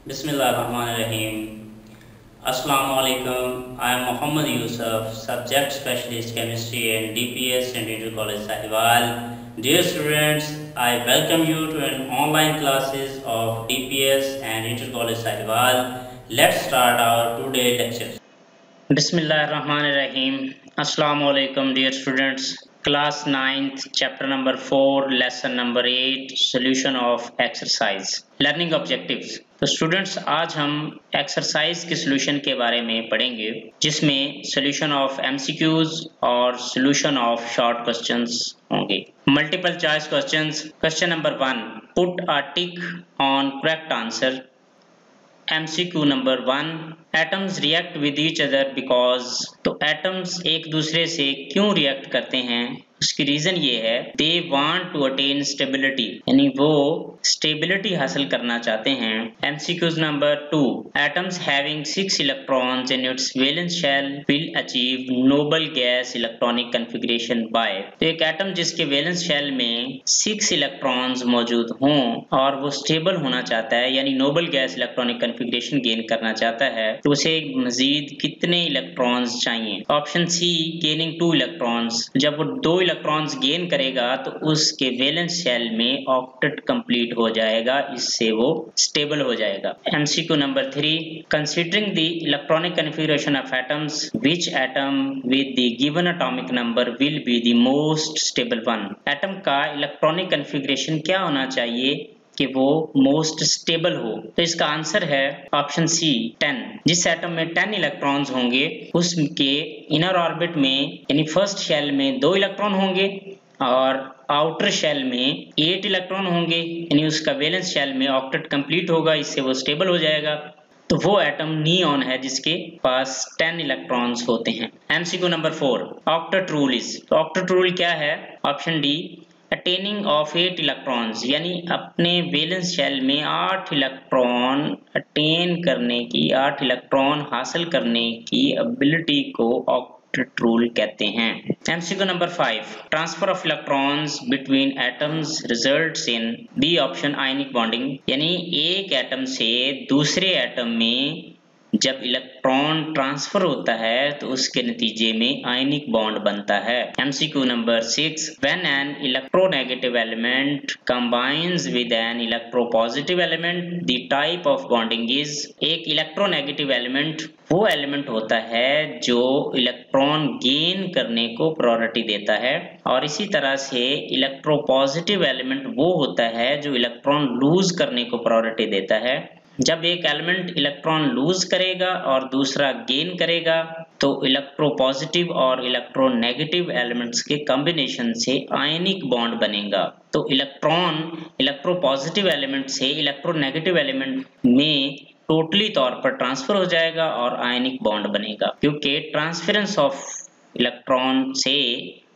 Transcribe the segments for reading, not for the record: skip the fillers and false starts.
Bismillahirrahmanirrahim. Assalamu alaikum. I am Muhammad Yusuf, Subject Specialist Chemistry and DPS and Inter College Sahiwal. Dear students, I welcome you to an online classes of DPS and Inter College Sahiwal. Let's start our today lecture. Bismillahirrahmanirrahim. Assalamu alaikum, dear students. Class 9th, chapter number 4, lesson number 8, solution of exercise. Learning objectives. तो students आज हम exercise के solution के बारे में पढ़ेंगे जिसमें solution of MCQs और सॉल्यूशन ऑफ शॉर्ट क्वेश्चंस होंगे। Multiple choice questions. Question number 1, put a tick on correct answer. MCQ number 1, atoms react with each other because. तो एटम्स एक दूसरे से क्यों रिएक्ट करते हैं, उसकी रीजन ये है they want to attain stability, यानी वो स्टेबिलिटी हासिल करना चाहते हैं। MCQs number 2, atoms having 6 electrons in its valence shell will achieve noble gas electronic configuration by. तो एक एटम जिसके वैलेंस शेल में 6 इलेक्ट्रॉन्स मौजूद हों और वो स्टेबल होना चाहता है, यानी noble gas electronic configuration gain करना चाहता है, तो उसे मजीद कितने इलेक्ट्रॉन्स चाहिए? Option C, gaining 2 electrons. जब वो 2 इलेक्ट्रॉन्स गेन करेगा तो उसके वैलेंस शेल में ऑक्टेट कंप्लीट हो जाएगा, इससे वो स्टेबल हो जाएगा। MCQ number 3, considering the electronic configuration of atoms, which atom with the given atomic number will be the most stable one. Atom का इलेक्ट्रॉनिक कॉन्फ़िगरेशन क्या होना चाहिए कि वो मोस्ट स्टेबल हो? तो इसका आंसर है ऑप्शन सी, 10। जिस एटम में 10 इलेक्ट्रॉन्स होंगे उसके इनर ऑर्बिट में यानी फर्स्ट शेल में 2 इलेक्ट्रॉन होंगे और आउटर शेल में 8 इलेक्ट्रॉन होंगे, यानी उसका वैलेंस शेल में ऑक्टेट कंप्लीट होगा, इससे वो स्टेबल हो जाएगा। तो वो एटम नियॉन है जिसके पास 10 इलेक्ट्रॉन्स होते हैं। MCQ number 4, octet rule is. तो ऑक्टेट रूल क्या है? Option D, attaining of 8 electrons, यानी अपने वैलेंस शेल में 8 इलेक्ट्रॉन अटेन करने की, 8 इलेक्ट्रॉन हासिल करने की एबिलिटी को ऑक्टेट रूल कहते हैं। MCQ number 5, transfer of electrons between atoms results in B option ionic bonding, यानी एक एटम से दूसरे एटम में जब इलेक्ट्रॉन ट्रांसफर होता है तो उसके नतीजे में आयनिक बॉन्ड बनता है। MCQ number 6, when an electronegative element combines with an electropositive element the type of bonding is. एक इलेक्ट्रोनेगेटिव एलिमेंट वो एलिमेंट होता है जो इलेक्ट्रॉन गेन करने को प्रायोरिटी देता है, और इसी तरह से इलेक्ट्रोपॉजिटिव एलिमेंट वो होता है जो इलेक्ट्रॉन लूज करने को प्रायोरिटी देता है। जब एक एलिमेंट इलेक्ट्रॉन लूज करेगा और दूसरा गेन करेगा तो इलेक्ट्रोपॉजिटिव और इलेक्ट्रोनेगेटिव एलिमेंट्स के कॉम्बिनेशन से आयनिक बॉन्ड बनेगा। तो इलेक्ट्रॉन इलेक्ट्रोपॉजिटिव एलिमेंट से इलेक्ट्रोनेगेटिव एलिमेंट में टोटली तौर पर ट्रांसफर हो जाएगा और आयनिक बॉन्ड बनेगा, क्योंकि ट्रांसफरेंस ऑफ इलेक्ट्रॉन से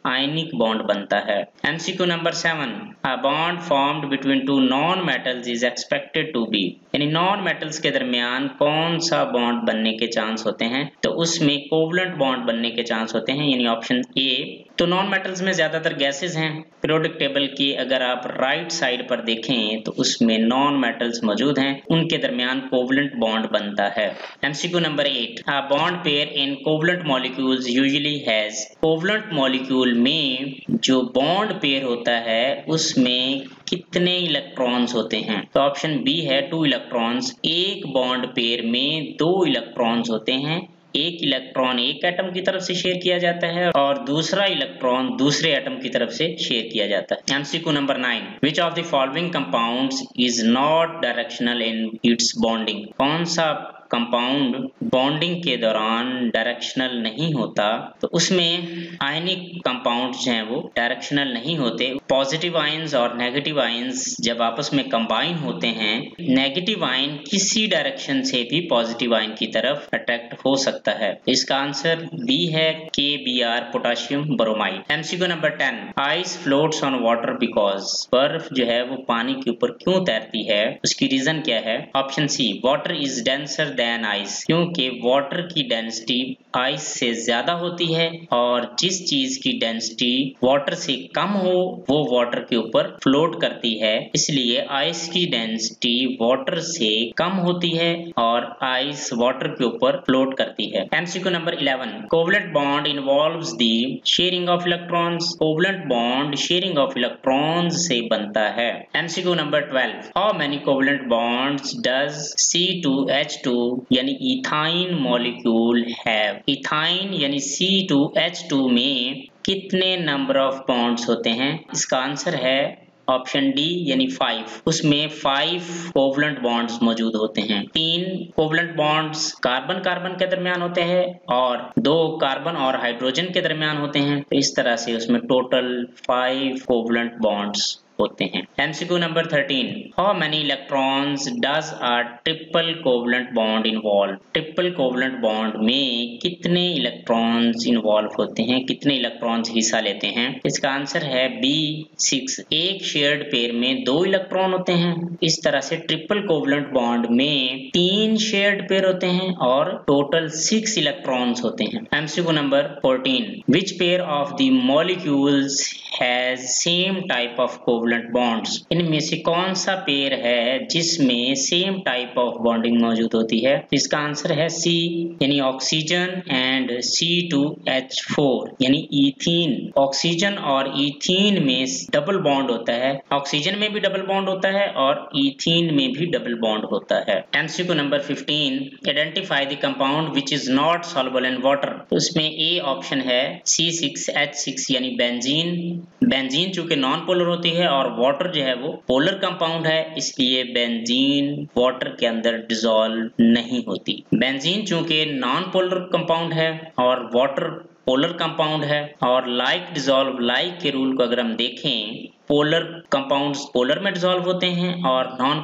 आयनिक बॉन्ड बनता है। MCQ number 7, a bond formed between two non metals is expected to be, यानी नॉन मेटल्स के दरमियान कौन सा बॉन्ड बनने के चांस होते हैं? तो उसमें कोवलेंट बॉन्ड बनने के चांस होते हैं, यानी ऑप्शन ए। तो नॉन मेटल्स में ज्यादातर गैसेस हैं। पीरियोडिक टेबल की अगर आप राइट साइड पर देखें तो उसमें नॉन मेटल्स मौजूद हैं, उनके दरमियान कोवलेंट बॉन्ड बनता है। MCQ number 8, a bond pair in covalent molecules usually has. Covalent molecule में जो बॉन्ड पेयर होता है उसमें कितने इलेक्ट्रॉन्स होते हैं? तो ऑप्शन बी है 2 इलेक्ट्रॉन्स। एक बॉन्ड पेयर में 2 इलेक्ट्रॉन्स होते हैं, एक इलेक्ट्रॉन एक एटम की तरफ से शेयर किया जाता है और दूसरा इलेक्ट्रॉन दूसरे एटम की तरफ से शेयर किया जाता है। MCQ number 9, which of the following compounds is not directional in its bonding. कौन सा कंपाउंड बॉन्डिंग के दौरान डायरेक्शनल नहीं होता? तो उसमें आयनिक कंपाउंड्स हैं वो डायरेक्शनल नहीं होते। पॉजिटिव आयंस और नेगेटिव आयंस जब आपस में कंबाइन होते हैं, नेगेटिव आयन किसी डायरेक्शन से भी पॉजिटिव आयन की तरफ अट्रैक्ट हो सकता है। इसका आंसर बी है KBr, potassium bromide. MCQ number 10, ice floats on water because. बर्फ जो है वो पानी के ऊपर क्यों तैरती है, उसकी रीजन क्या है? Option C, water is denser than ice, क्योंकि वाटर की डेंसिटी आइस से ज्यादा होती है और जिस चीज की डेंसिटी वाटर से कम हो वो वाटर के ऊपर फ्लोट करती है, इसलिए आइस की डेंसिटी वाटर से कम होती है और आइस वाटर के ऊपर फ्लोट करती है। MCQ number 11, covalent bond involves the sharing of electrons. Covalent bond sharing of electrons से बनता है। MCQ number 12, how many covalent bonds does C2H2 यानी इथाइन मॉलिक्यूल हैव। इथाइन यानी C2H2 में कितने नंबर ऑफ बॉन्ड्स होते हैं? इसका आंसर है ऑप्शन डी यानी 5। उसमें 5 कोवलेंट बॉन्ड्स मौजूद होते हैं। 3 कोवलेंट बॉन्ड्स कार्बन कार्बन के दरमियान होते हैं और 2 कार्बन और हाइड्रोजन के दरमियान होते हैं। तो इस तरह से उसमें टोटल 5 कोवलेंट बॉन्ड्स होते हैं। MCQ number 13, how many electrons does a triple covalent bond involve. Triple covalent bond में कितने इलेक्ट्रॉन्स इन्वॉल्व होते हैं, कितने इलेक्ट्रॉन्स हिस्सा लेते हैं? इसका आंसर है B6। एक शेयर्ड पेयर में 2 इलेक्ट्रॉन होते हैं। इस तरह से ट्रिपल कोवलेंट बॉन्ड में 3 शेयर्ड पेयर होते हैं और टोटल 6 इलेक्ट्रॉन्स होते हैं। MCQ number 14, which pair of the molecules has same type of covalent bonds. इनमें से कौन सा पेयर है जिसमें सेम टाइप ऑफ बॉन्डिंग मौजूद होती है? इसका आंसर है सी यानी ऑक्सीजन एंड C2H4 यानी ईथीन। ऑक्सीजन और ईथीन में डबल बॉन्ड होता है। ऑक्सीजन में भी डबल बॉन्ड होता है और ईथीन में भी डबल बॉन्ड होता है। MCQ number 15, identify the compound which is not soluble in water. उसमें ए ऑप्शन है C6H6 यानी बेंजीन। बेंजीन चूंकि नॉन पोलर होती है और वाटर जो है वो पोलर कंपाउंड है, इसलिए बेंजीन वाटर के अंदर डिसॉल्व नहीं होती। बेंजीन चूंकि नॉन पोलर कंपाउंड है और वाटर पोलर कंपाउंड है और लाइक डिसॉल्व लाइक के रूल को अगर हम देखें, पोलर कंपाउंड्स पोलर में डिसॉल्व होते हैं और नॉन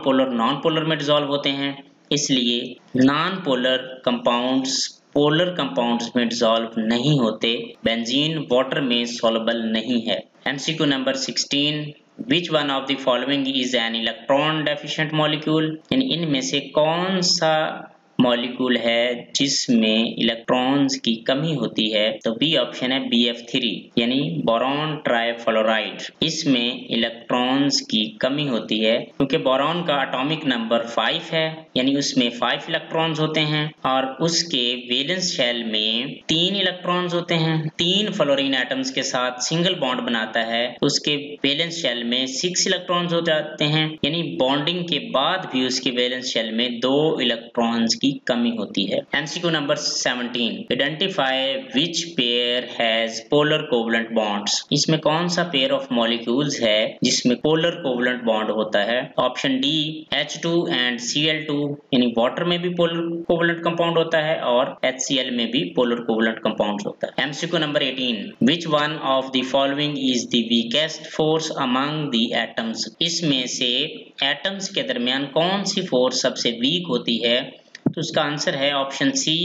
पोलर में डिसॉल्व होते हैं, इसलिए non polar compounds polar compounds में डिसॉल्व नहीं होते। बेंजीन वाटर में सॉल्युबल नहीं है। MCQ number 16, which one of the following is an electron deficient molecule. यानी इनमें से कौन सा मॉलिक्यूल है जिसमें इलेक्ट्रॉन्स की कमी होती है? तो बी ऑप्शन है BF3 यानी बोरॉन ट्राइफ्लोराइड। इसमें इलेक्ट्रॉन्स की कमी होती है क्योंकि बोरॉन का एटॉमिक नंबर 5 है, यानी उसमें 5 इलेक्ट्रॉन्स होते हैं और उसके वैलेंस शेल में 3 इलेक्ट्रॉन्स होते हैं। 3 फ्लोरीन एटम्स के साथ सिंगल बॉन्ड बनाता है, उसके वैलेंस शेल में 6 इलेक्ट्रॉन्स हो जाते हैं, यानी बॉन्डिंग के बाद भी उसके वैलेंस शेल में 2 इलेक्ट्रॉन्स की कमी होती है। MCQ number 17, identify which pair has polar covalent bonds. इसमें कौन सा पेयर ऑफ मॉलिक्यूल्स है जिसमें पोलर कोवलेंट बॉन्ड होता है? Option D H2 and Cl2 यानी वाटर में भी पोलर कोवलेंट कंपाउंड होता है और HCl में भी पोलर कोवलेंट कंपाउंड होता है। MCQ number 18, which one of the following is the weakest force among the atoms. इसमें से एटम्स के दरमियान कौन सी फोर्स सबसे वीक होती है? तो उसका आंसर है option C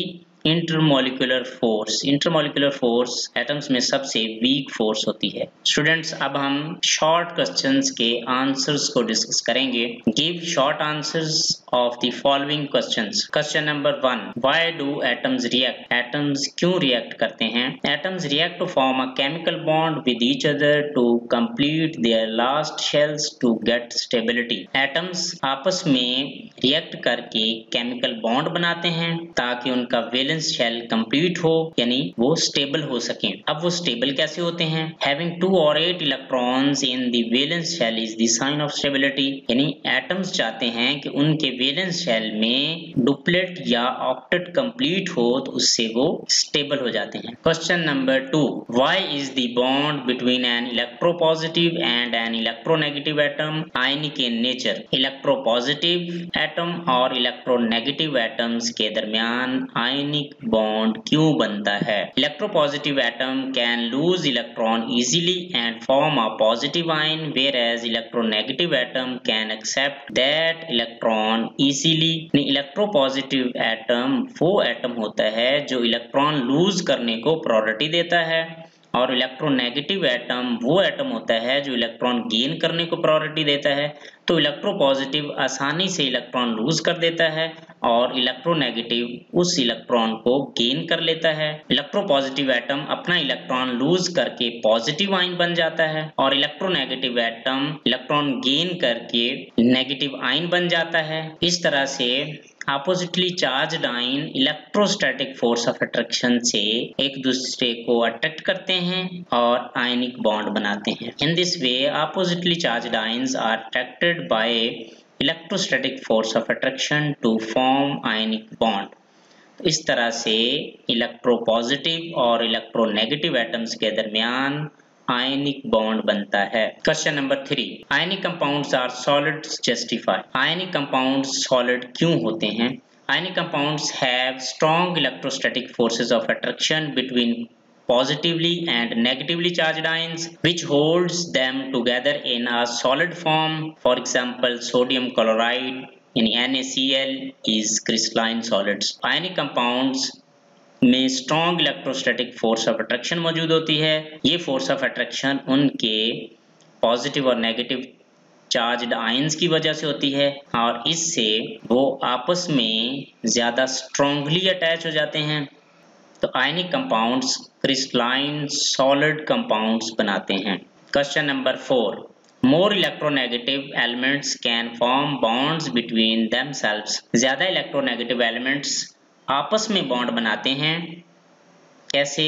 intermolecular force. Intermolecular force atoms में सबसे वीक फोर्स होती है। स्टूडेंट्स, अब हम शॉर्ट क्वेश्चंस के आंसर्स को डिस्कस करेंगे। Give short answers of the following questions. Question number 1, why do atoms react. Atoms क्यों रिएक्ट करते हैं? Atoms react to form a chemical bond with each other to complete their last shells to get stability. Atoms आपस में react करके chemical bond बनाते हैं ताकि उनका वैलेंस शेल कंप्लीट हो, यानी वो स्टेबल हो सके। अब वो स्टेबल कैसे होते हैं? Having 2 or 8 electrons in the valence shell is the sign of stability. यानी एटम्स चाहते हैं कि उनके वैलेंस शेल में डुप्लेट या ऑक्टेट कंप्लीट हो, तो उससे वो स्टेबल हो जाते हैं। Question number 2, why is the bond between an electropositive and an electronegative atom ionic in nature. Electropositive atom और इलेक्ट्रोनेगेटिव एटम्स के दरमियान आयनिक बॉन्ड क्यों बनता है? Electropositive atom can lose electron easily and form a positive ion, whereas electronegative atom can accept that electron easily. Electropositive atom वो atom होता है जो इलेक्ट्रॉन लूज करने को प्रायोरिटी देता है और इलेक्ट्रोनेगेटिव एटम वो एटम होता है जो इलेक्ट्रॉन गेन करने को प्रायोरिटी देता है। तो इलेक्ट्रोपॉजिटिव आसानी से इलेक्ट्रॉन लूज कर देता है और इलेक्ट्रोनेगेटिव उस इलेक्ट्रॉन को गेन कर लेता है। इलेक्ट्रोपॉजिटिव एटम अपना इलेक्ट्रॉन लूज करके पॉजिटिव आयन बन जाता है और इलेक्ट्रोनेगेटिव एटम इलेक्ट्रॉन गेन करके नेगेटिव आयन बन जाता है। इस तरह से oppositely charged ion electrostatic force of attraction से एक दूसरे को अट्रैक्ट करते हैं और आयनिक बॉन्ड बनाते हैं। In this way oppositely charged ions are attracted by electrostatic force of attraction to form ionic bond. इस तरह से इलेक्ट्रोपॉजिटिव और इलेक्ट्रोनेगेटिव एटम्स के दरमियान आयनिक बॉन्ड बनता है। Question number 3, ionic compounds are solids justify. Ionic compounds solid क्यों होते हैं? Ionic compounds have strong electrostatic forces of attraction between positively and negatively charged ions which holds them together in a solid form. For example, sodium chloride in NaCl is crystalline solids. Ionic compounds में strong electrostatic force of attraction मौजूद होती है। ये force of attraction उनके positive और negative charged ions की वजह से होती है और इससे वो आपस में ज्यादा स्ट्रॉन्गली अटैच हो जाते हैं। तो ionic compounds crystalline solid compounds बनाते हैं। Question number 4, more electronegative elements can form bonds between themselves. ज्यादा इलेक्ट्रोनेगेटिव एलिमेंट्स आपस में बॉन्ड बनाते हैं। कैसे?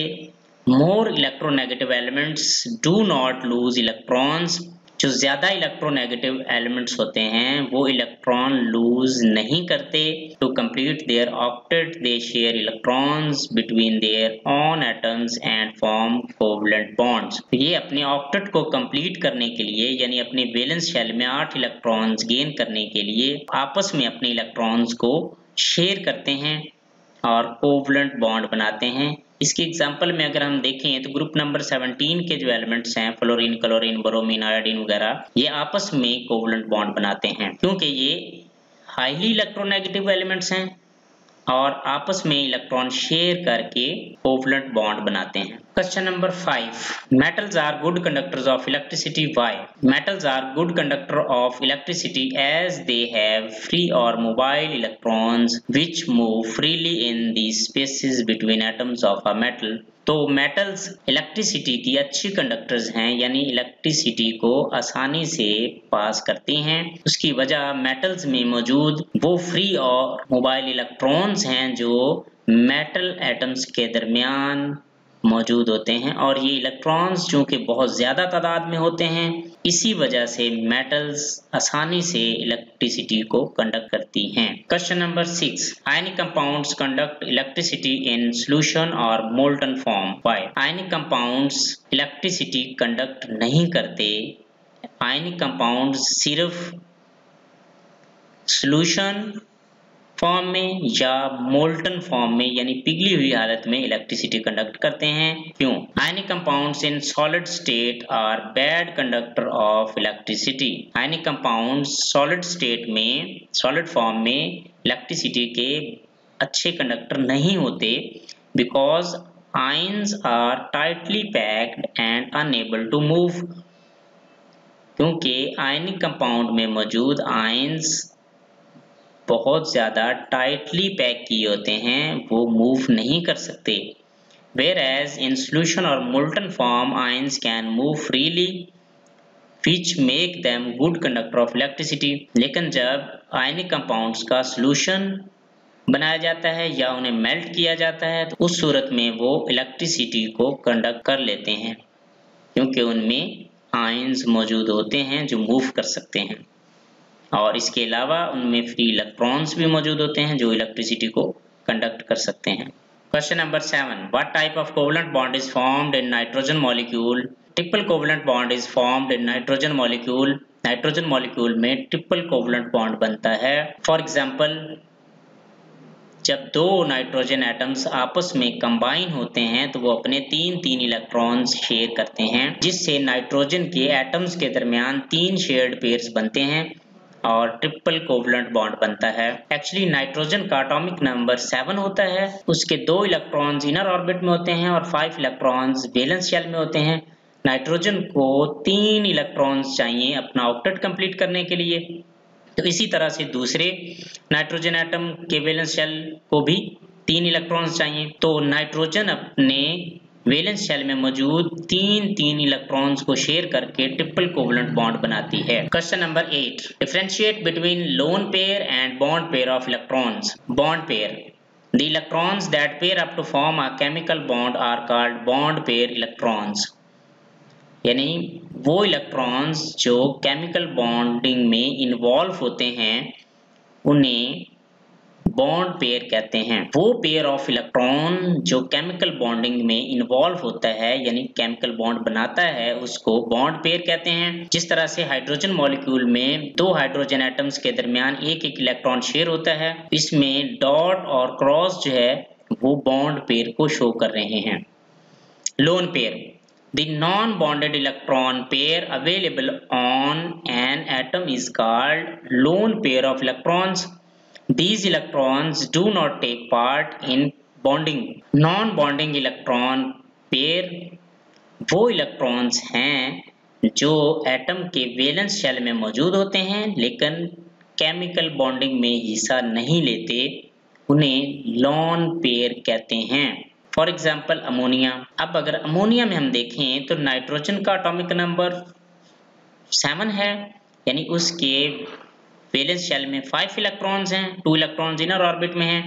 More electronegative elements do not lose electrons. जो ज्यादा इलेक्ट्रोनेगेटिव एलिमेंट्स होते हैं वो इलेक्ट्रॉन लूज नहीं करते। To complete their octet they share electrons between their own atoms and form covalent bonds. ये अपने ऑक्टेट को कंप्लीट करने के लिए यानी अपने वैलेंस शेल में 8 इलेक्ट्रॉन्स गेन करने के लिए आपस में अपने इलेक्ट्रॉन्स को शेयर करते हैं और कोवलेंट बॉन्ड बनाते हैं। इसके एग्जाम्पल में अगर हम देखें तो ग्रुप नंबर 17 के जो एलिमेंट्स हैं फ्लोरीन, क्लोरीन, ब्रोमीन, आयोडीन वगैरह, ये आपस में कोवलेंट बॉन्ड बनाते हैं क्योंकि ये हाईली इलेक्ट्रोनेगेटिव एलिमेंट्स हैं और आपस में इलेक्ट्रॉन शेयर करके कोवलेंट बॉन्ड बनाते हैं। Question number 5, metals are good conductors of electricity. Why? Metals are good conductor of electricity as they have free और mobile electrons which move freely in the spaces between atoms of a metal. तो metals electricity की अच्छी conductors हैं यानी electricity को आसानी से पास करती हैं। उसकी वजह मेटल्स में मौजूद वो फ्री और मोबाइल इलेक्ट्रॉन्स हैं जो मेटल एटम्स के दरमियान मौजूद होते हैं और ये इलेक्ट्रॉन्स चूंकि बहुत ज्यादा तादाद में होते हैं इसी वजह से मेटल्स आसानी से इलेक्ट्रिसिटी को कंडक्ट करती हैं। Question number 6, ionic compounds conduct electricity in solution और molten form. Why? Ionic compounds electricity conduct नहीं करते। आयनिक कंपाउंड्स सिर्फ सॉल्यूशन फॉर्म में या मोल्टन फॉर्म में यानी पिघली हुई हालत में इलेक्ट्रिसिटी कंडक्ट करते हैं। क्यों? Ionic compounds in solid state are bad conductor of electricity. Ionic compounds solid state में, सॉलिड फॉर्म में इलेक्ट्रिसिटी के अच्छे कंडक्टर नहीं होते because ions are tightly packed and unable to move. क्योंकि आयनिक कंपाउंड में मौजूद आयंस बहुत ज्यादा टाइटली पैक किए होते हैं, वो मूव नहीं कर सकते। Whereas in solution or molten form ions can move freely which make them good conductor of electricity। लेकिन जब आयनिक कंपाउंड्स का सॉल्यूशन बनाया जाता है या उन्हें मेल्ट किया जाता है तो उस सूरत में वो इलेक्ट्रिसिटी को कंडक्ट कर लेते हैं क्योंकि उनमें आयंस मौजूद होते हैं जो मूव कर सकते हैं और इसके अलावा उनमें फ्री इलेक्ट्रॉन्स भी मौजूद होते हैं जो इलेक्ट्रिसिटी को कंडक्ट कर सकते हैं। Question number 7, what type of covalent bond is formed in nitrogen molecule. Triple covalent bond is formed in nitrogen molecule. Nitrogen molecule में ट्रिपल कोवलेंट बॉन्ड बनता है। फॉर एग्जांपल, जब दो नाइट्रोजन एटम्स आपस में कंबाइन होते हैं तो वो अपने 3 इलेक्ट्रॉन्स शेयर करते हैं जिससे नाइट्रोजन के एटम्स के दरमियान 3 शेयर्ड पेयर्स बनते हैं और ट्रिपल कोवलेंट बॉन्ड बनता है। एक्चुअली नाइट्रोजन का एटॉमिक नंबर 7 होता है, उसके 2 इलेक्ट्रॉन्स इनर ऑर्बिट में होते हैं और 5 इलेक्ट्रॉन्स वैलेंस शेल में होते हैं। नाइट्रोजन को 3 इलेक्ट्रॉन्स चाहिए अपना ऑक्टेट कंप्लीट करने के लिए, तो इसी तरह से दूसरे नाइट्रोजन एटम के वैलेंस शेल को भी 3 इलेक्ट्रॉन्स चाहिए। तो नाइट्रोजन अपने वैलेंस शेल में मौजूद 3 इलेक्ट्रॉन्स को शेयर करके ट्रिपल कोवलेंट बॉन्ड बनाती है। Question number 8, differentiate between lone pair and bond pair of electrons. Bond pair, the electrons that pair up to form a chemical bond are called bond pair electrons. यानी वो electrons जो chemical bonding में involve होते हैं उन्हें bond pair कहते हैं। वो पेयर ऑफ इलेक्ट्रॉन जो केमिकल बॉन्डिंग में इन्वॉल्व होता है यानी केमिकल बॉन्ड बनाता है उसको बॉन्ड पेयर कहते हैं। जिस तरह से हाइड्रोजन मॉलिक्यूल में 2 हाइड्रोजन एटम्स के दरमियान एक इलेक्ट्रॉन शेयर होता है, इसमें डॉट और क्रॉस जो है वो बॉन्ड पेयर को शो कर रहे हैं। Lone pair, the non-bonded electron pair available on an atom is called lone pair of electrons. These electrons do not take part in bonding. Non-bonding electron pair वो electrons हैं जो atom के valence shell में मौजूद होते हैं लेकिन chemical bonding में हिस्सा नहीं लेते, उन्हें लोन पेयर कहते हैं। For example ammonia. अब अगर अमोनिया में हम देखें तो नाइट्रोजन का एटॉमिक नंबर 7 है, यानी उसके वैलेंस शेल में 5 इलेक्ट्रॉन्स हैं, 2 इलेक्ट्रॉन्स इनर ऑर्बिट में हैं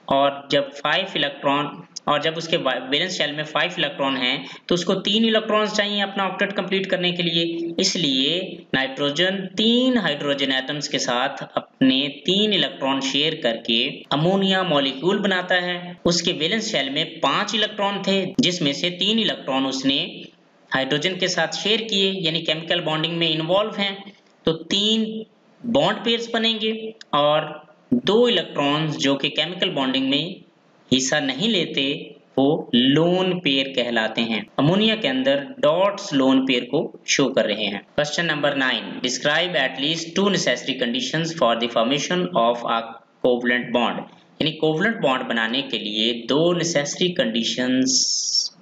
और जब उसके वैलेंस शेल में 5 इलेक्ट्रॉन हैं तो उसको 3 इलेक्ट्रॉन्स चाहिए अपना ऑक्टेट कंप्लीट करने के लिए। इसलिए नाइट्रोजन 3 हाइड्रोजन एटम्स के साथ अपने 3 इलेक्ट्रॉन शेयर करके अमोनिया मॉलिक्यूल बनाता है। उसके वैलेंस शेल में 5 इलेक्ट्रॉन थे जिसमें से 3 इलेक्ट्रॉन उसने हाइड्रोजन के साथ शेयर किए यानी केमिकल बॉन्डिंग में इन्वॉल्व हैं, तो 3 बॉन्ड पेयर्स बनेंगे और 2 इलेक्ट्रॉन्स जो कि केमिकल बॉन्डिंग में हिस्सा नहीं लेते वो लोन पेयर कहलाते हैं। अमोनिया के अंदर डॉट्स लोन पेयर को शो कर रहे हैं। Question number 9, describe at least 2 necessary conditions for the formation of a covalent bond. यानी कोवलेंट बॉन्ड बनाने के लिए 2 नेसेसरी कंडीशंस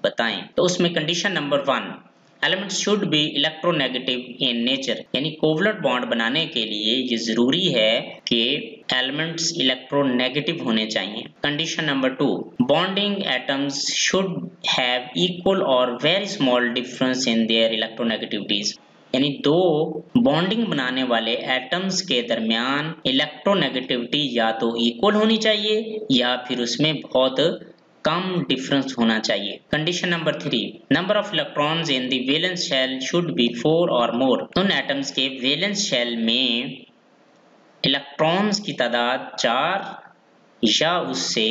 बताएं। तो उसमें condition number 1, elements should be electronegative in nature. यानी कोवलेंट बॉन्ड बनाने के लिए ये जरूरी है कि एलिमेंट्स इलेक्ट्रोनेगेटिव होने चाहिए। Condition number 2, bonding atoms should have equal और very small difference in their electronegativities. यानी 2 बॉन्डिंग बनाने वाले एटम्स के दरमियान इलेक्ट्रोनेगेटिविटी या तो इक्वल होनी चाहिए या फिर उसमें बहुत कम डिफरेंस होना चाहिए। Condition number 3, number of electrons in the valence shell should be 4 और मोर। उन एटम्स के वैलेंस शेल में इलेक्ट्रॉन्स की तादाद 4 या उससे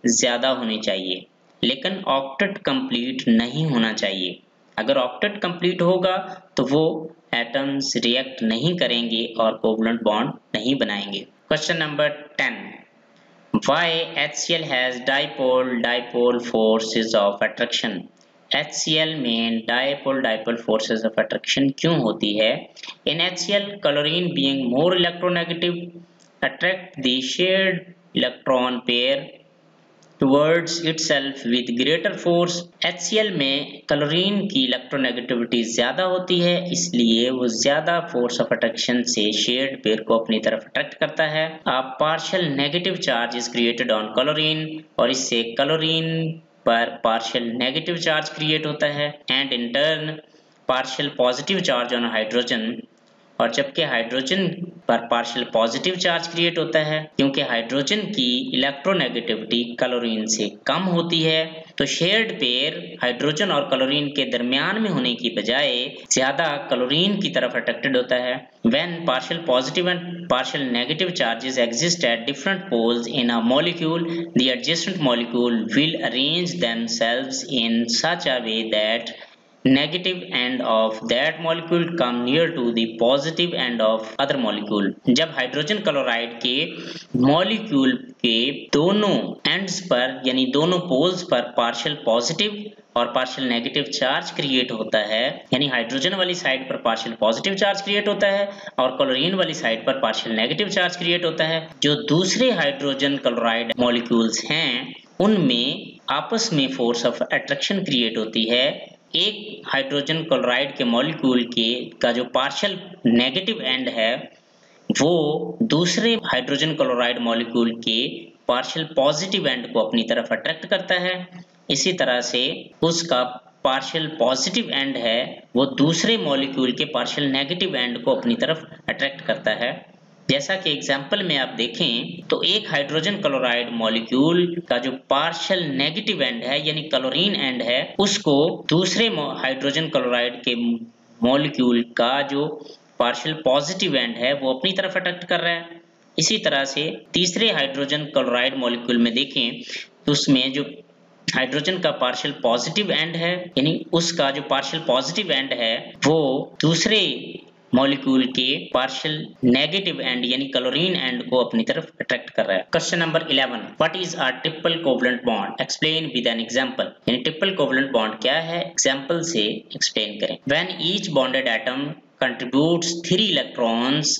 ज्यादा होनी चाहिए, लेकिन ऑक्टेट कंप्लीट नहीं होना चाहिए। अगर ऑक्टेट कंप्लीट होगा तो वो एटम्स रिएक्ट नहीं करेंगे और कोवलेंट बॉन्ड नहीं बनाएंगे। Question number 10, Why HCl has dipole forces of attraction? HCl में dipole forces of attraction क्यों होती है? In HCl, chlorine being more electronegative attract the shared electron pair towards itself with greater force. HCl में chlorine की electronegativity ज्यादा होती है, इसलिए वो ज्यादा फोर्स ऑफ अट्रैक्शन से शेयर्ड पेयर को अपनी तरफ अट्रैक्ट करता है। A partial negative charge is created on chlorine और इससे क्लोरीन पर पार्शियल नेगेटिव चार्ज क्रिएट होता है and in turn partial positive charge on hydrogen, और जबकि हाइड्रोजन पर पार्शियल पॉजिटिव चार्ज क्रिएट होता है। क्योंकि हाइड्रोजन की इलेक्ट्रोनेगेटिविटी क्लोरीन से कम होती है तो शेयर्ड पेयर हाइड्रोजन और क्लोरीन के दरमियान में होने की बजाय ज्यादा क्लोरीन की तरफ अट्रैक्टेड होता है। When partial positive and partial negative charges exist at different poles in a molecule, the adjacent molecule will arrange themselves in such a way that negative end of that molecule come near to the positive end of other molecule। जब hydrogen chloride के molecule के दोनों ends पर यानी दोनों poles पर partial positive और partial negative charge create होता है, यानी हाइड्रोजन वाली साइड पर पार्शियल पॉजिटिव चार्ज क्रिएट होता है और क्लोरीन वाली साइड पर पार्शियल नेगेटिव चार्ज क्रिएट होता है, जो दूसरे हाइड्रोजन क्लोराइड मॉलिक्यूल्स हैं उनमें आपस में फोर्स ऑफ अट्रैक्शन क्रिएट होती है। एक हाइड्रोजन क्लोराइड के मॉलिक्यूल के का जो पार्शियल नेगेटिव एंड है वो दूसरे हाइड्रोजन क्लोराइड मॉलिक्यूल के पार्शियल पॉजिटिव एंड को अपनी तरफ अट्रैक्ट करता है। इसी तरह से उसका पार्शियल पॉजिटिव एंड है वो दूसरे मॉलिक्यूल के पार्शियल नेगेटिव एंड को अपनी तरफ अट्रैक्ट करता है। जैसा कि एग्जाम्पल में आप देखें तो एक हाइड्रोजन क्लोराइड मॉलिक्यूल का जो पार्शियल नेगेटिव एंड है यानी क्लोरीन एंड है उसको दूसरे हाइड्रोजन क्लोराइड के मॉलिक्यूल का जो पार्शियल पॉजिटिव एंड है वो अपनी तरफ अट्रैक्ट कर रहा है। इसी तरह से तीसरे हाइड्रोजन क्लोराइड मॉलिक्यूल में देखें तो उसमें जो हाइड्रोजन का पार्शियल पॉजिटिव एंड है यानी उसका जो पार्शियल पॉजिटिव एंड है वो दूसरे मॉलिक्यूल के पार्शियल नेगेटिव एंड यानी क्लोरीन एंड को अपनी तरफ अट्रैक्ट कर रहा है। Question number 11, what is a triple covalent bond, explain with an example. यानी ट्रिपल कोवलेंट बॉन्ड क्या है, एग्जांपल से एक्सप्लेन करें। When each bonded atom contributes 3 electrons,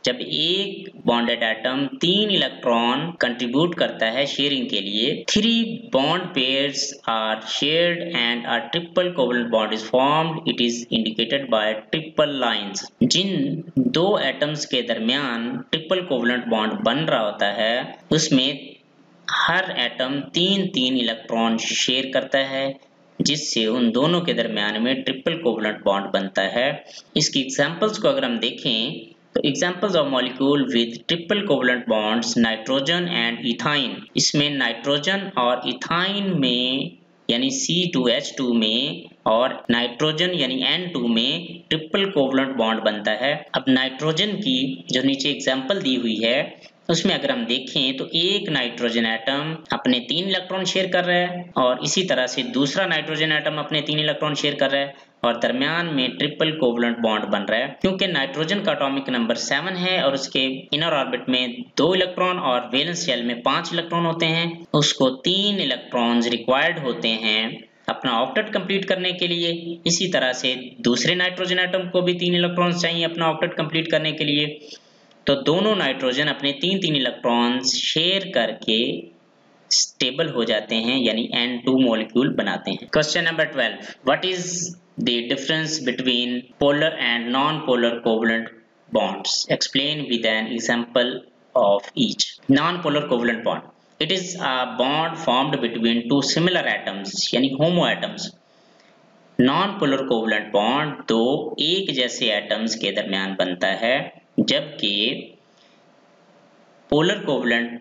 जब एक बॉन्डेड एटम 3 इलेक्ट्रॉन कंट्रीब्यूट करता है शेयरिंग के लिए, 3 bond pairs are shared and a triple covalent bond is formed, it is indicated by triple lines. जिन दो एटम्स के दरमियान ट्रिपल कोवलेंट बॉन्ड बन रहा होता है उसमें हर एटम 3 इलेक्ट्रॉन शेयर करता है जिससे उन दोनों के दरमियान में ट्रिपल कोवलेंट बॉन्ड बनता है। इसकी एग्जांपल्स को अगर हम देखें तो examples of molecule with triple covalent bonds, nitrogen and ethyne. इसमें नाइट्रोजन और इथाइन में यानी C2H2 में और नाइट्रोजन यानी N2 में ट्रिपल कोवलेंट बॉन्ड बनता है। अब नाइट्रोजन की जो नीचे एग्जाम्पल दी हुई है उसमें अगर हम देखें तो एक नाइट्रोजन एटम अपने 3 इलेक्ट्रॉन शेयर कर रहा है और इसी तरह से दूसरा नाइट्रोजन एटम अपने 3 इलेक्ट्रॉन शेयर कर रहा है और दरमियान में ट्रिपल कोवलेंट बॉन्ड बन रहा है। क्योंकि नाइट्रोजन का एटॉमिक नंबर 7 है और उसके इनर ऑर्बिट में 2 इलेक्ट्रॉन और वैलेंस शेल में 5 इलेक्ट्रॉन होते हैं, उसको 3 इलेक्ट्रॉन्स रिक्वायर्ड होते हैं अपना ऑक्टेट कंप्लीट करने के लिए। इसी तरह से दूसरे नाइट्रोजन एटम को भी 3 इलेक्ट्रॉन्स चाहिए अपना ऑक्टेट कंप्लीट करने के लिए। तो दोनों नाइट्रोजन अपने 3 इलेक्ट्रॉन्स शेयर करके स्टेबल हो जाते हैं यानी N2 मॉलिक्यूल बनाते हैं। Question number 12, what is the difference between polar and non polar covalent bonds, explain with an example of each। non-polar covalent bond, it is a bond formed between two similar atoms यानी homo atoms। non-polar covalent bond दो एक जैसे atoms के दरमियान बनता है, जबकि polar covalent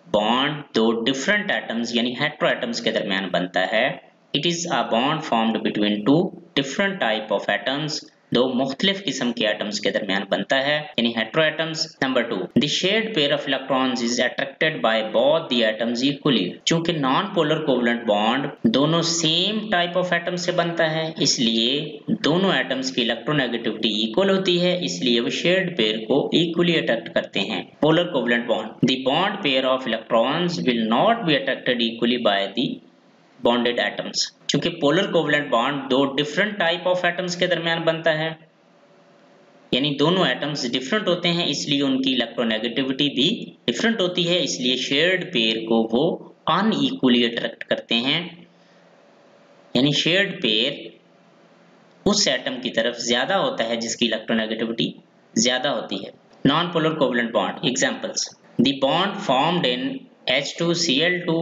bond दो डिफरेंट एटम्स यानी हेटेरो एटम्स के दरमियान बनता है। It is a bond formed between to different type of atoms, दो मुख्तलिफ किस्म के एटम्स के दरमियान बनता है यानी hetero atoms. Number 2, the shared pair of electrons is attracted by both the atoms equally. चूंकि नॉन पोलर कोवलेंट बॉन्ड दोनों सेम टाइप ऑफ एटम से बनता है इसलिए दोनों एटम्स की इलेक्ट्रोनेगेटिविटी इक्वल होती है, इसलिए वो शेयर्ड पेयर को इक्वली अट्रैक्ट करते हैं। Polar covalent bond, the bond pair of electrons will not be attracted equally by the bonded atoms. क्योंकि पोलर कोवलेंट बॉन्ड दो डिफरेंट टाइप ऑफ एटम्स के दरमियान बनता है यानी दोनों एटम्स डिफरेंट होते हैं इसलिए उनकी इलेक्ट्रोनेगेटिविटी भी डिफरेंट होती है, इसलिए शेयर्ड पेयर को वो अनइक्वली अट्रैक्ट करते हैं यानी शेयर्ड पेयर उस एटम की तरफ ज्यादा होता है जिसकी इलेक्ट्रोनेगेटिविटी ज्यादा होती है। Non polar covalent bond examples, the bond formed in H2Cl2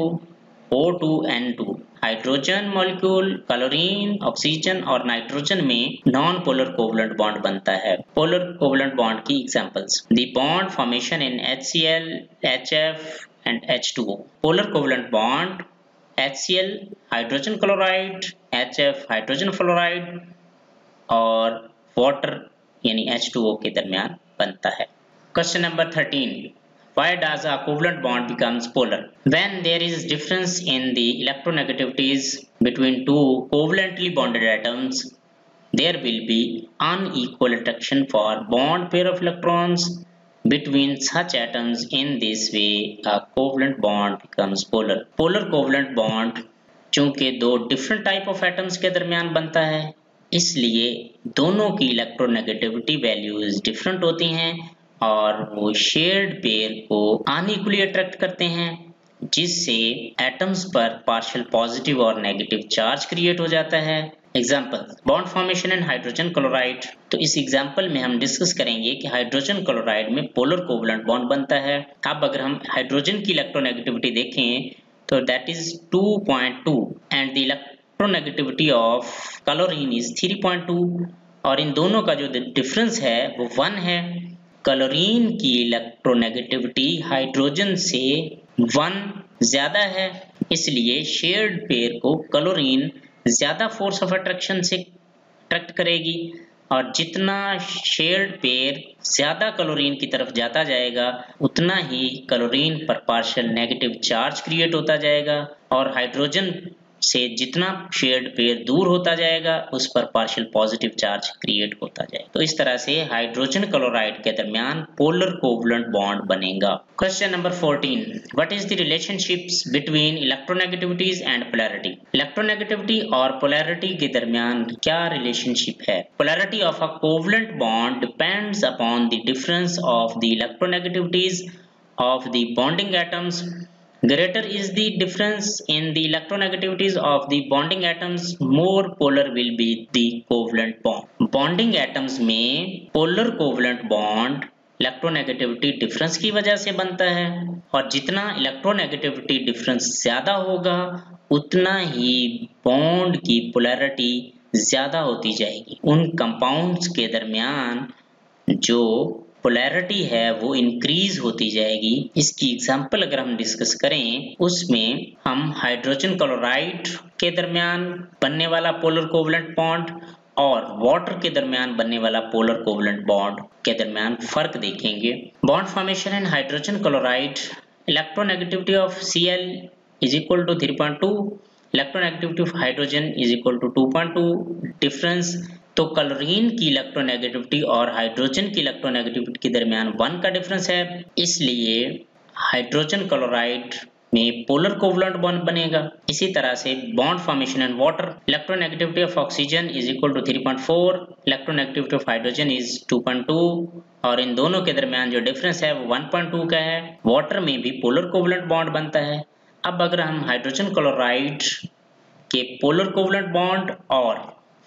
O2N2। Hydrogen molecule chlorine, oxygen और नाइट्रोजन में नॉन पोलर कोवलेंट बॉन्ड बनता है। पोलर कोवलेंट बॉन्ड की examples, the bond formation in HCl, HF and H2O। Polar covalent bond HCl hydrogen chloride, HF hydrogen fluoride और water यानी H2O के दरमियान बनता है। Question number 13, Why does a covalent bond becomes polar? When there is difference in the electronegativities between two covalently bonded atoms, there will be unequal attraction for bond pair of electrons between such atoms. In this way, a covalent bond becomes polar. Polar covalent bond चूंकि दो different type of atoms के दरमियान बनता है, इसलिए दोनों की electronegativity values different होती हैं और वो शेयर्ड पेयर को अनइक्वली अट्रैक्ट करते हैं, जिससे एटम्स पर पार्शियल पॉजिटिव और नेगेटिव चार्ज क्रिएट हो जाता है। Example, bond formation and hydrogen chloride. तो इस एग्जाम्पल में हम डिस्कस करेंगे कि हाइड्रोजन क्लोराइड में पोलर कोवलेंट बॉन्ड बनता है। अब अगर हम हाइड्रोजन की इलेक्ट्रोनेगेटिविटी देखें तो that is 2.2 and the electronegativity of chlorine is 3.2 और इन दोनों का जो डिफरेंस है वो 1 है। क्लोरीन की इलेक्ट्रोनेगेटिविटी हाइड्रोजन से 1 ज्यादा है, इसलिए शेयर्ड पेयर को क्लोरीन ज्यादा फोर्स ऑफ अट्रैक्शन से अट्रैक्ट करेगी और जितना शेयर्ड पेयर ज्यादा क्लोरीन की तरफ जाता जाएगा उतना ही क्लोरीन पर पार्शियल नेगेटिव चार्ज क्रिएट होता जाएगा और हाइड्रोजन से जितना शेयर्ड पेयर दूर होता जाएगा उस पर पार्शियल पॉजिटिव चार्ज क्रिएट होता जाएगा। तो इस तरह से हाइड्रोजन क्लोराइड के दरमियान पोलर कोवलेंट बॉन्ड बनेगा। Question number 14, what is the relationships between electronegativities and polarity? Electronegativity और पोलैरिटी के दरमियान क्या रिलेशनशिप है? Polarity of a covalent bond depends upon the difference of the electronegativities of the bonding atoms. Greater is the difference in the electronegativities of the bonding atoms, more polar will be the covalent bond. Bonding atoms में polar covalent bond electronegativity difference की वजह से बनता है और जितना electronegativity difference ज्यादा होगा उतना ही बॉन्ड की पोलैरिटी ज्यादा होती जाएगी। उन कंपाउंड्स के दरमियान जो पोलैरिटी है वो इंक्रीज होती जाएगी। इसकी एग्जांपल अगर हम डिस्कस करें उसमें हम हाइड्रोजन क्लोराइड के दरमियान बनने वाला पोलर कोवलेंट बॉन्ड और वाटर के दरमियान बनने वाला पोलर कोवलेंट बॉन्ड के दरमियान फर्क देखेंगे। Bond formation in hydrogen chloride, electronegativity of Cl is equal to 3.2, electronegativity of hydrogen is equal to 2.2। Difference तो क्लोरीन की इलेक्ट्रोनेगेटिविटी और हाइड्रोजन की इलेक्ट्रोनेगेटिविटी के दरमियान 1 का डिफरेंस है, इसलिए हाइड्रोजन क्लोराइड में पोलर कोवलेंट बॉन्ड बनेगा। इसी तरह से bond formation in water, electronegativity of oxygen is equal to 3.4, electronegativity of hydrogen is 2.2 और इन दोनों के दरमियान जो डिफरेंस है वो 1.2 का है। वाटर में भी पोलर कोवलेंट बॉन्ड बनता है। अब अगर हम हाइड्रोजन क्लोराइड के पोलर कोवलेंट बॉन्ड और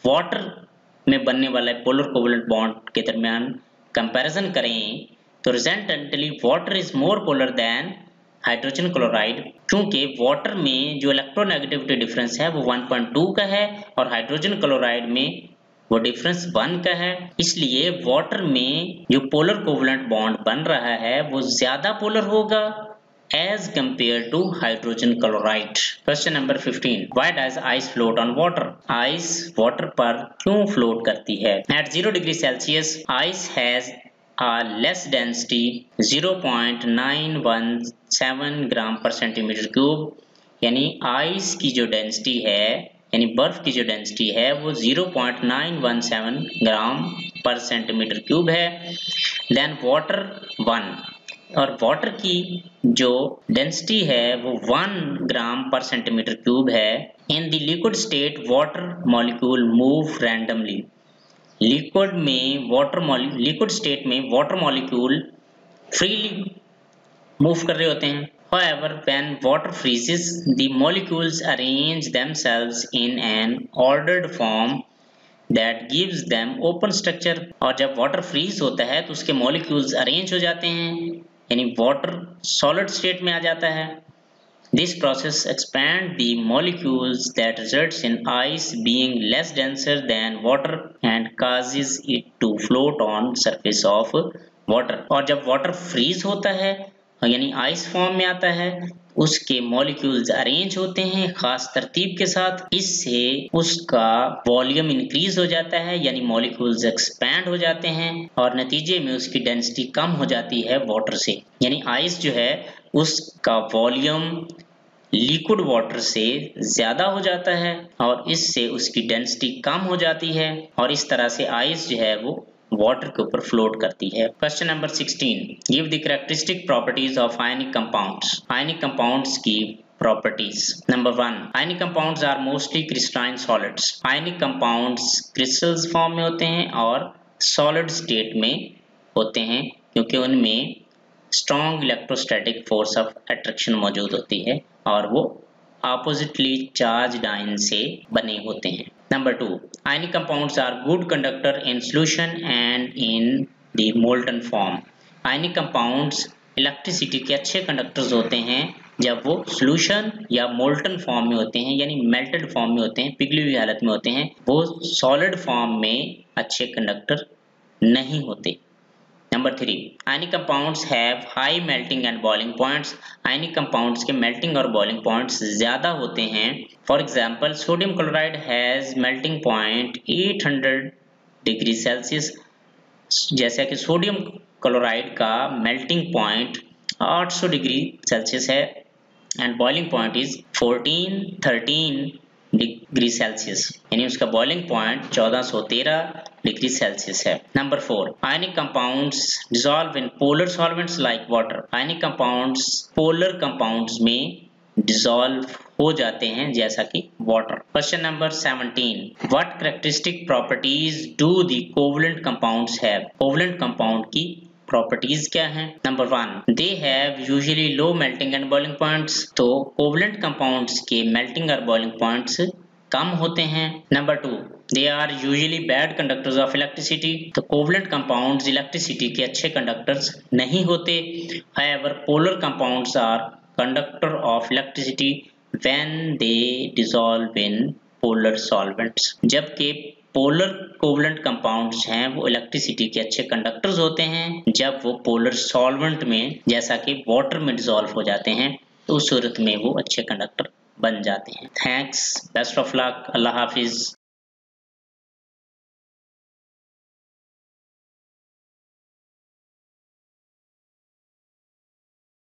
वाटर में बनने वाले पोलर कोवलेंट बॉन्ड के दरमियान कंपैरिजन करें तो resultantly water is more polar than hydrogen chloride, क्योंकि वाटर में जो इलेक्ट्रोनेगेटिविटी डिफरेंस है वो 1.2 का है और हाइड्रोजन क्लोराइड में वो डिफरेंस 1 का है। इसलिए वाटर में जो पोलर कोवलेंट बॉन्ड बन रहा है वो ज्यादा पोलर होगा as compared to hydrogen chloride. Question number 15. Why does ice float on water? Ice water पर क्यों float करती है? At 0 degree Celsius, ice has a less density 0.917 ग्राम पर सेंटीमीटर क्यूब, यानी ice की जो डेंसिटी है यानी बर्फ की जो डेंसिटी है वो 0.917 ग्राम पर सेंटीमीटर क्यूब है। Then water 1 और वाटर की जो डेंसिटी है वो 1 ग्राम पर सेंटीमीटर क्यूब है। In the liquid state water molecule move randomly, liquid state में वाटर मॉलिक्यूल फ्रीली मूव कर रहे होते हैं। However, when water freezes, the molecules arrange themselves in an ordered form that gives them open structure। और जब water freeze होता है तो उसके मॉलिक्यूल्स अरेंज हो जाते हैं यानी वाटर सॉलिड स्टेट में आ जाता है। This process expands the molecules that results in ice being less denser than water and causes it to float on surface of water। और जब वाटर फ्रीज होता है यानी आइस फॉर्म में आता है, उसके मॉलिक्यूल्स अरेंज होते हैं खास तरतीब के साथ, इससे उसका वॉल्यूम इंक्रीज हो जाता है यानी मॉलिक्यूल्स एक्सपैंड हो जाते हैं और नतीजे में उसकी डेंसिटी कम हो जाती है वाटर से। यानी आइस जो है उसका वॉल्यूम लिक्विड वाटर से ज्यादा हो जाता है और इससे उसकी डेंसिटी कम हो जाती है और इस तरह से आइस जो है वो वाटर के ऊपर फ्लोट करती है। Question number 16, give the characteristic properties of ionic compounds. Ionic compounds की properties. Number 1, ionic compounds are mostly crystalline solids. Ionic compounds crystals form में होते हैं और सॉलिड स्टेट में होते हैं क्योंकि उनमें strong electrostatic force of attraction मौजूद होती है और वो ऑपोजिटली चार्ज्ड आयन से बने होते हैं। Number 2, ionic compounds are good conductor in solution and in the molten form. Ionic compounds electricity के अच्छे कंडक्टर्स होते हैं जब वो सॉल्यूशन या मोल्टन फॉर्म में होते हैं यानी मेल्टेड फॉर्म में होते हैं, पिघली हुई हालत में होते हैं, वो सॉलिड फॉर्म में अच्छे कंडक्टर नहीं होते। Number 3, ionic compounds have high melting and boiling points. Ionic compounds के मेल्टिंग और बॉइलिंग पॉइंट्स ज्यादा होते हैं। For example sodium chloride has melting point 800 degree Celsius. जैसा कि सोडियम क्लोराइड का मेल्टिंग पॉइंट 800 डिग्री सेल्सियस है and boiling point is 13 degree Celsius, यानी उसका बॉइलिंग पॉइंट 1413 डिग्री सेल्सियस है। Number 4, ionic compounds dissolve in polar solvents like water. Ionic compounds polar compounds में dissolve हो जाते हैं जैसा कि water. Question number 17, what characteristic properties do the covalent compounds have. Covalent compound की properties क्या हैं? Number 1, they have usually low melting and boiling points. तो कोवलेंट कंपाउंड्स के मेल्टिंग और बॉइलिंग पॉइंट्स कम होते हैं। Number 2, they are usually bad conductors of electricity. तो कोवलेंट कंपाउंड्स इलेक्ट्रिसिटी के अच्छे कंडक्टर्स नहीं होते। However polar compounds are conductor of electricity when they dissolve in polar solvents. जबकि पोलर कोवलेंट कंपाउंड्स हैं वो इलेक्ट्रिसिटी के अच्छे कंडक्टर्स होते हैं जब वो पोलर सॉल्वेंट में जैसा कि वाटर में डिसॉल्व हो जाते हैं, तो उस सूरत में वो अच्छे कंडक्टर बन जाते हैं। Thanks, best of luck, Allah Hafiz.